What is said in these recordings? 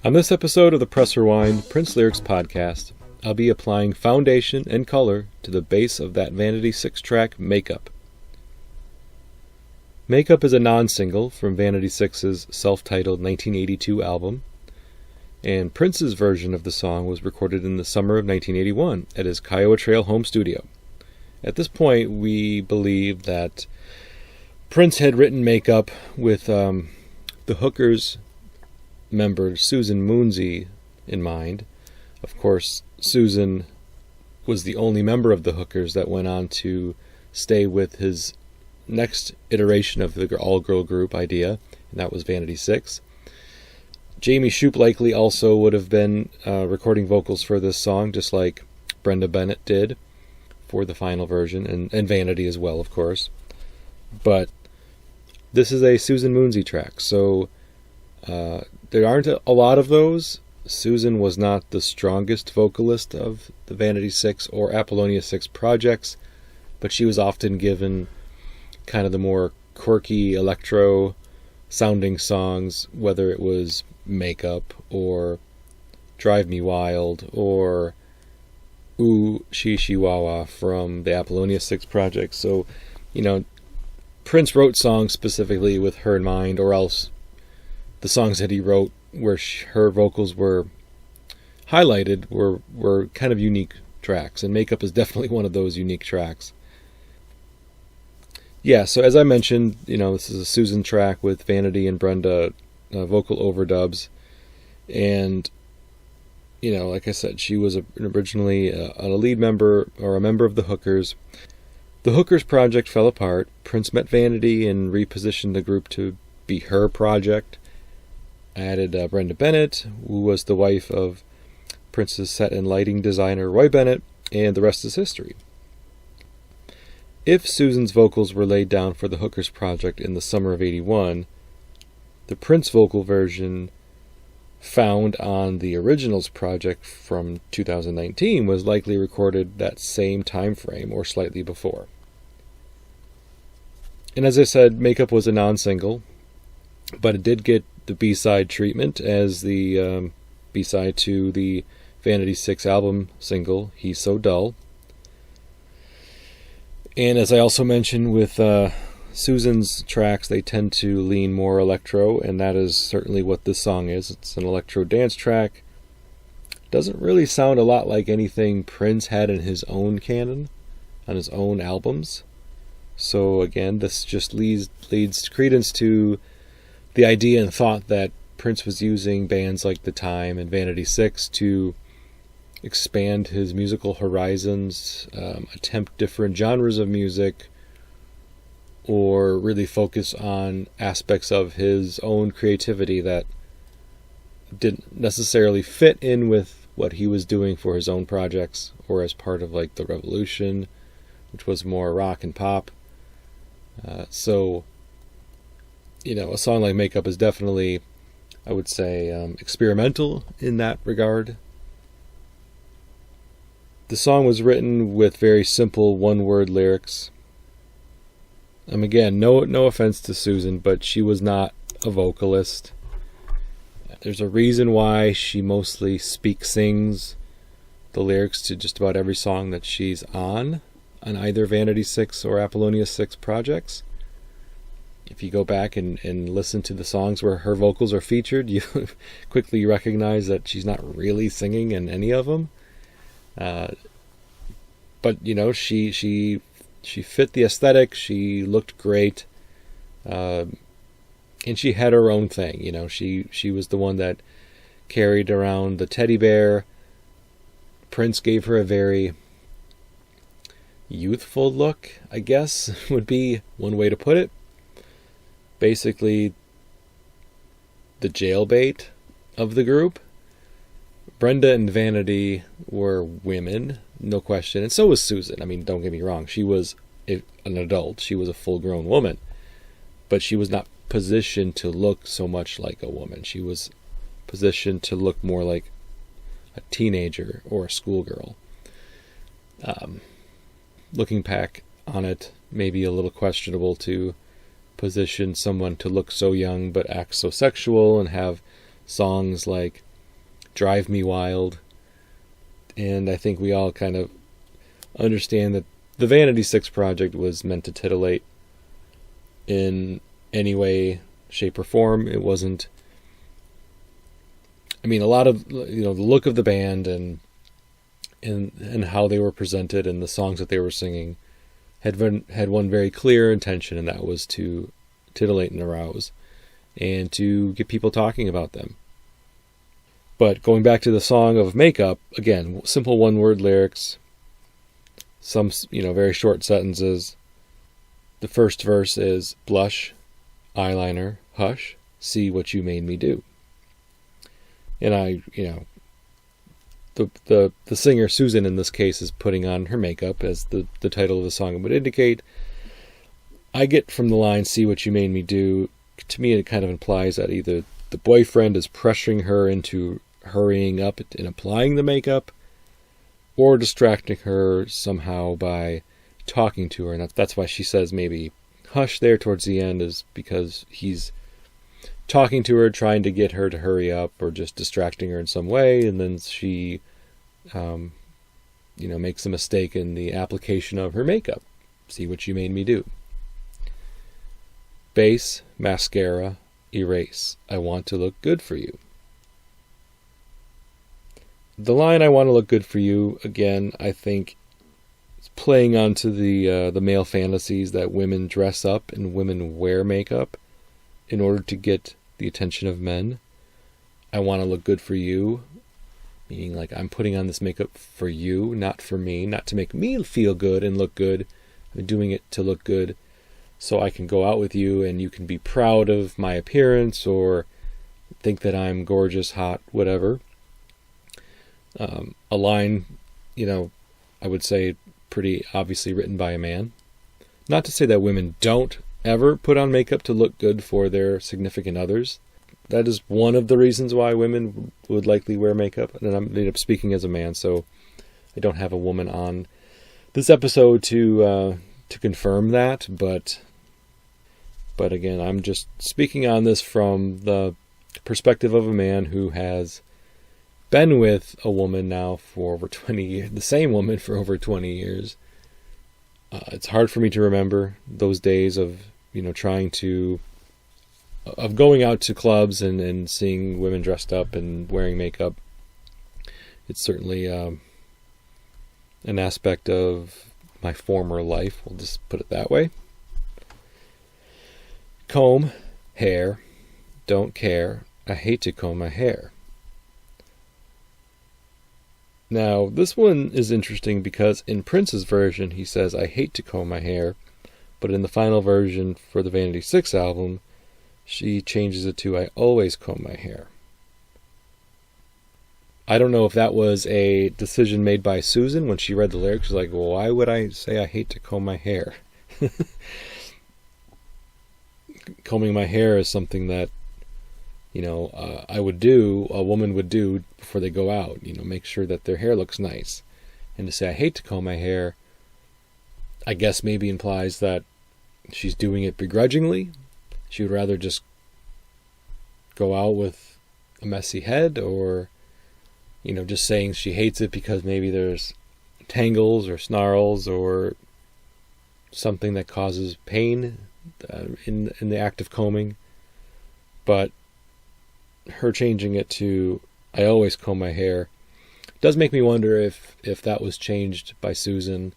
On this episode of the Press Rewind Prince Lyrics podcast, I'll be applying foundation and color to the base of that Vanity 6-track, Makeup. Makeup is a non-single from Vanity 6's self-titled 1982 album, and Prince's version of the song was recorded in the summer of 1981 at his Kiowa Trail home studio. At this point, we believe that Prince had written Makeup with the Hookers member Susan Moonsey in mind. Of course, Susan was the only member of the Hookers that went on to stay with his next iteration of the all-girl group idea, and that was Vanity 6. Jamie Shoup likely also would have been recording vocals for this song, just like Brenda Bennett did for the final version, and Vanity as well, of course. But this is a Susan Moonsey track, so there aren't a lot of those. Susan was not the strongest vocalist of the Vanity 6 or Apollonia 6 projects, but she was often given kind of the more quirky electro sounding songs, whether it was Makeup or Drive Me Wild or Ooh She She Wah Wah from the Apollonia 6 project. So, Prince wrote songs specifically with her in mind, or else the songs that he wrote where her vocals were highlighted were kind of unique tracks, and Makeup is definitely one of those unique tracks. Yeah, so as I mentioned, this is a Susan track with Vanity and Brenda vocal overdubs, and like I said, she was originally a lead member or a member of the Hookers. The Hookers project fell apart. Prince met Vanity and repositioned the group to be her project. Added Brenda Bennett, who was the wife of Prince's set and lighting designer Roy Bennett, and the rest is history. If Susan's vocals were laid down for the Hookers project in the summer of '81, the Prince vocal version found on the Originals project from 2019 was likely recorded that same time frame or slightly before. And as I said, Makeup was a non-single, but it did get the B-side treatment as the B-side to the Vanity 6 album single, He's So Dull. And as I also mentioned with Susan's tracks, they tend to lean more electro, and that is certainly what this song is. It's an electro dance track. Doesn't really sound a lot like anything Prince had in his own canon, on his own albums. So again, this just leads credence to the idea and thought that Prince was using bands like The Time and Vanity 6 to expand his musical horizons, attempt different genres of music, or really focus on aspects of his own creativity that didn't necessarily fit in with what he was doing for his own projects or as part of like the Revolution, which was more rock and pop. So a song like Makeup is definitely, I would say, experimental in that regard. The song was written with very simple one-word lyrics. Again, no offense to Susan, but she was not a vocalist. There's a reason why she mostly sings the lyrics to just about every song that she's on either Vanity 6 or Apollonia 6 projects. If you go back and listen to the songs where her vocals are featured, you quickly recognize that she's not really singing in any of them. But she fit the aesthetic. She looked great, and she had her own thing. She was the one that carried around the teddy bear. Prince gave her a very youthful look, I guess would be one way to put it. Basically, the jailbait of the group, Brenda and Vanity were women, no question, and so was Susan. I mean, don't get me wrong, she was an adult, she was a full-grown woman, but she was not positioned to look so much like a woman. She was positioned to look more like a teenager or a schoolgirl. Looking back on it, maybe a little questionable to position someone to look so young but act so sexual and have songs like Drive Me Wild. And I think we all kind of understand that the Vanity 6 project was meant to titillate in any way, shape, or form. It wasn't... I mean, a lot of, the look of the band and how they were presented and the songs that they were singing had one very clear intention, and that was to titillate and arouse and to get people talking about them. But going back to the song of Makeup, again, simple one-word lyrics, some, very short sentences. The first verse is, blush, eyeliner, hush, see what you made me do. And the singer Susan in this case is putting on her makeup, as the title of the song would indicate. I get from the line, see what you made me do, to me it kind of implies that either the boyfriend is pressuring her into hurrying up and applying the makeup, or distracting her somehow by talking to her. And that's why she says maybe hush there towards the end, is because he's talking to her, trying to get her to hurry up, or just distracting her in some way, and then she makes a mistake in the application of her makeup. See what you made me do. Base, mascara, erase. I want to look good for you. The line, I want to look good for you, again, I think it's playing onto the male fantasies that women dress up and women wear makeup in order to get the attention of men. I want to look good for you, meaning like I'm putting on this makeup for you, not for me, not to make me feel good and look good. I'm doing it to look good so I can go out with you and you can be proud of my appearance or think that I'm gorgeous, hot, whatever. A line, I would say pretty obviously written by a man. Not to say that women don't ever put on makeup to look good for their significant others. That is one of the reasons why women would likely wear makeup. And I'm speaking as a man, so I don't have a woman on this episode to confirm that. But again, I'm just speaking on this from the perspective of a man who has been with a woman now for over 20 years, the same woman for over 20 years. It's hard for me to remember those days of, of going out to clubs and seeing women dressed up and wearing makeup. It's certainly an aspect of my former life, we'll just put it that way. Comb, hair, don't care, I hate to comb my hair. Now, this one is interesting because in Prince's version, he says, I hate to comb my hair, but in the final version for the Vanity 6 album, she changes it to, I always comb my hair. I don't know if that was a decision made by Susan when she read the lyrics. She's like, well, why would I say I hate to comb my hair? Combing my hair is something that, a woman would do before they go out, make sure that their hair looks nice. And to say, I hate to comb my hair, I guess maybe implies that she's doing it begrudgingly. She would rather just go out with a messy head, or, just saying she hates it because maybe there's tangles or snarls or something that causes pain in the act of combing. But her changing it to, I always comb my hair, does make me wonder if that was changed by Susan,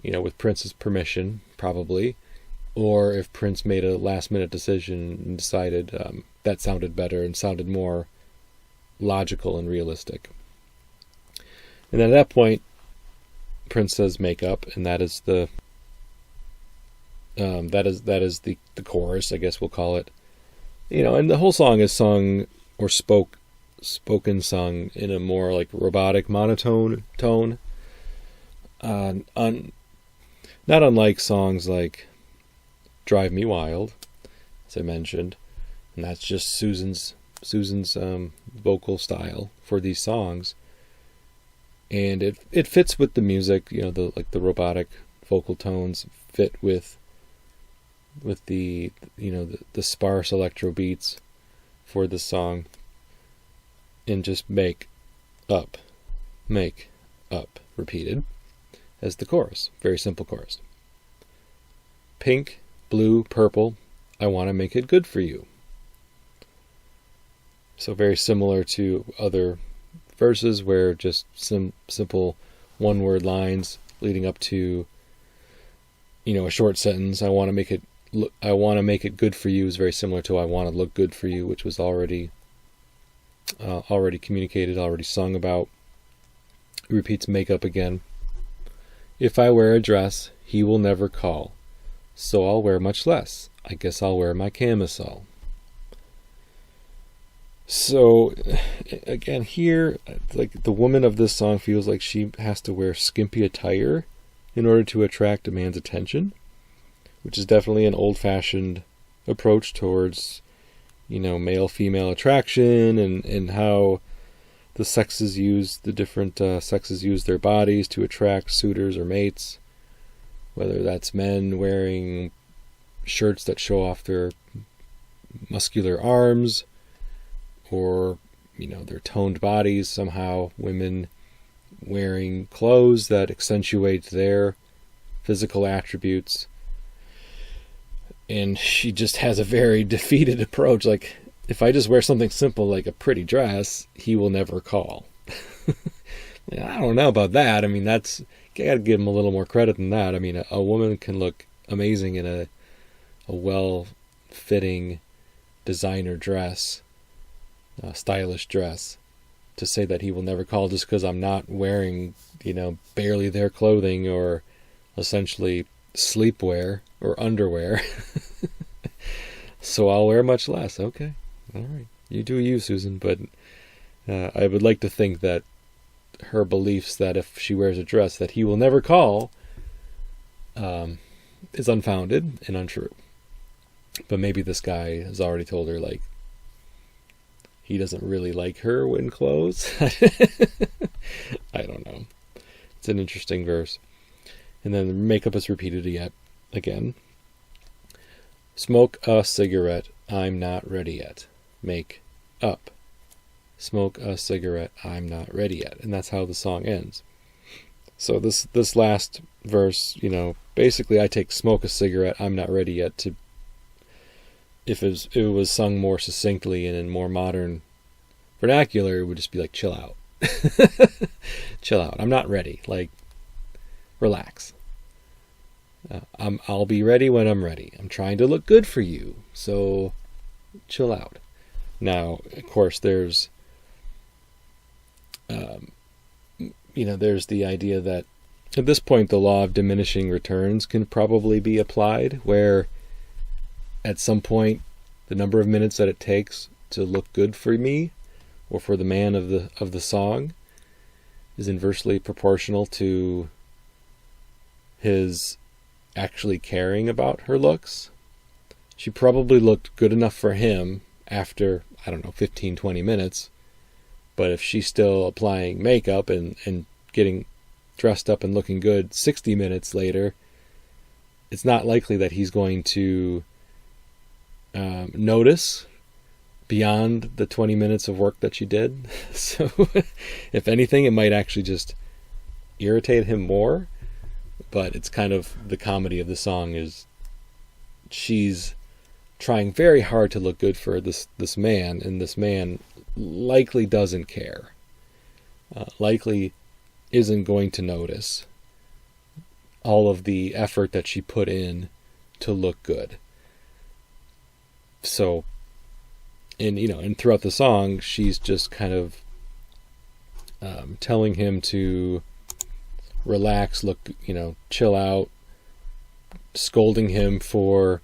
with Prince's permission, probably, or if Prince made a last-minute decision and decided that sounded better and sounded more logical and realistic. And at that point, Prince says makeup, and that is the chorus, I guess we'll call it. And the whole song is sung or spoken, sung in a more like robotic monotone tone. Not unlike songs like Drive Me Wild, as I mentioned. And that's just Susan's vocal style for these songs. And it fits with the music, the robotic vocal tones fit with the the sparse electro beats for the song, and just make up repeated as the chorus. Very simple chorus. Pink, blue, purple, I want to make it good for you. So very similar to other verses where just simple one-word lines leading up to a short sentence. I want to make it good for you is very similar to I want to look good for you, which was already communicated, already sung about. It repeats makeup again. If I wear a dress, he will never call, so I'll wear much less. I guess I'll wear my camisole. So, again, here, like the woman of this song feels like she has to wear skimpy attire in order to attract a man's attention, which is definitely an old-fashioned approach towards, male-female attraction and how the different sexes use their bodies to attract suitors or mates, whether that's men wearing shirts that show off their muscular arms, or their toned bodies, somehow women wearing clothes that accentuate their physical attributes. And she just has a very defeated approach, like, if I just wear something simple like a pretty dress, he will never call. I don't know about that. I mean, I gotta give him a little more credit than that. I mean, a woman can look amazing in a well-fitting designer dress, a stylish dress, to say that he will never call just because I'm not wearing, barely their clothing or essentially sleepwear or underwear. So I'll wear much less. Okay. All right. You do you, Susan. But I would like to think that her beliefs that if she wears a dress that he will never call is unfounded and untrue. But maybe this guy has already told her, like, he doesn't really like her in clothes. I don't know. It's an interesting verse. And then the makeup is repeated yet again. Smoke a cigarette, I'm not ready yet. Make up. Smoke a cigarette, I'm not ready yet. And that's how the song ends. So this last verse, basically I take smoke a cigarette, I'm not ready yet to, if it was sung more succinctly and in more modern vernacular, it would just be like, chill out. Chill out. I'm not ready. Like, relax. I'll be ready when I'm ready. I'm trying to look good for you, so chill out. Now, of course, there's there's the idea that at this point the law of diminishing returns can probably be applied, where at some point the number of minutes that it takes to look good for me or for the man of the song is inversely proportional to his actually caring about her looks. She probably looked good enough for him after, 15, 20 minutes. But if she's still applying makeup and getting dressed up and looking good 60 minutes later, it's not likely that he's going to notice beyond the 20 minutes of work that she did. So if anything, it might actually just irritate him more. But it's kind of the comedy of the song is she's trying very hard to look good for this man, and this man likely doesn't care. Likely isn't going to notice all of the effort that she put in to look good. So, and throughout the song, she's just kind of telling him to relax, look, chill out, scolding him for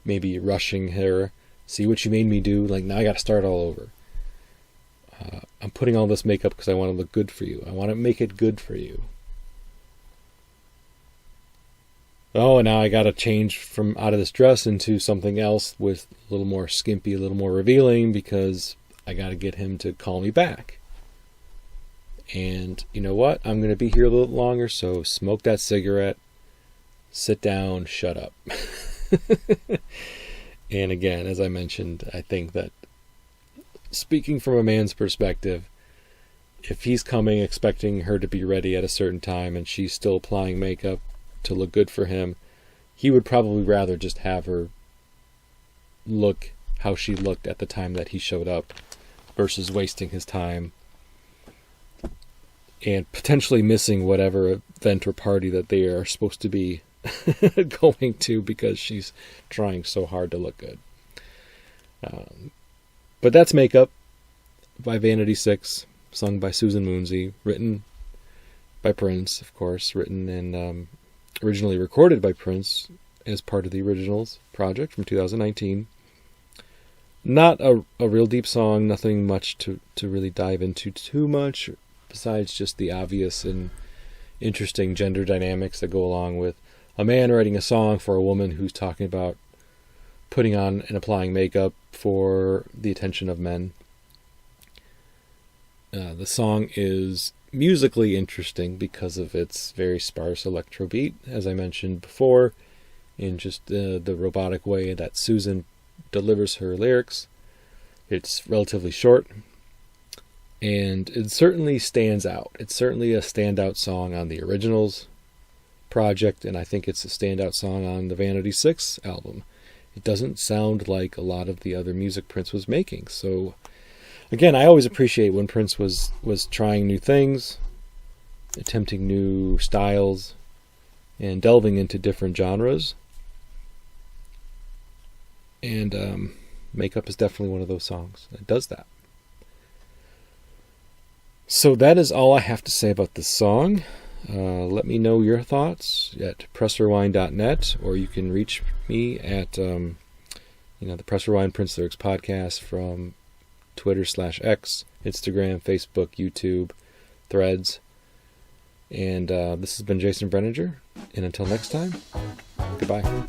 maybe rushing her. See what you made me do? Like, now I got to start all over. I'm putting all this makeup because I want to look good for you. I want to make it good for you. Oh, and now I got to change from out of this dress into something else with a little more skimpy, a little more revealing, because I got to get him to call me back. And you know what? I'm going to be here a little longer, so smoke that cigarette, sit down, shut up. And again, as I mentioned, I think that speaking from a man's perspective, if he's coming expecting her to be ready at a certain time and she's still applying makeup to look good for him, he would probably rather just have her look how she looked at the time that he showed up versus wasting his time and potentially missing whatever event or party that they are supposed to be going to because she's trying so hard to look good. But that's Makeup by Vanity 6, sung by Susan Moonsey, written by Prince, of course, written and originally recorded by Prince as part of the Originals project from 2019. Not a real deep song, nothing much to really dive into too much, besides just the obvious and interesting gender dynamics that go along with a man writing a song for a woman who's talking about putting on and applying makeup for the attention of men. The song is musically interesting because of its very sparse electro beat, as I mentioned before, in just the robotic way that Susan delivers her lyrics. It's relatively short, and it certainly stands out. It's certainly a standout song on the Originals project, and I think it's a standout song on the Vanity 6 album. It doesn't sound like a lot of the other music Prince was making. So, again, I always appreciate when Prince was trying new things, attempting new styles, and delving into different genres. And Makeup is definitely one of those songs that does that. So that is all I have to say about this song. Let me know your thoughts at pressrewind.net, or you can reach me at the Press Rewind Prince Lyrics podcast from Twitter/X, Instagram, Facebook, YouTube, Threads. And this has been Jason Brenninger, and until next time, goodbye.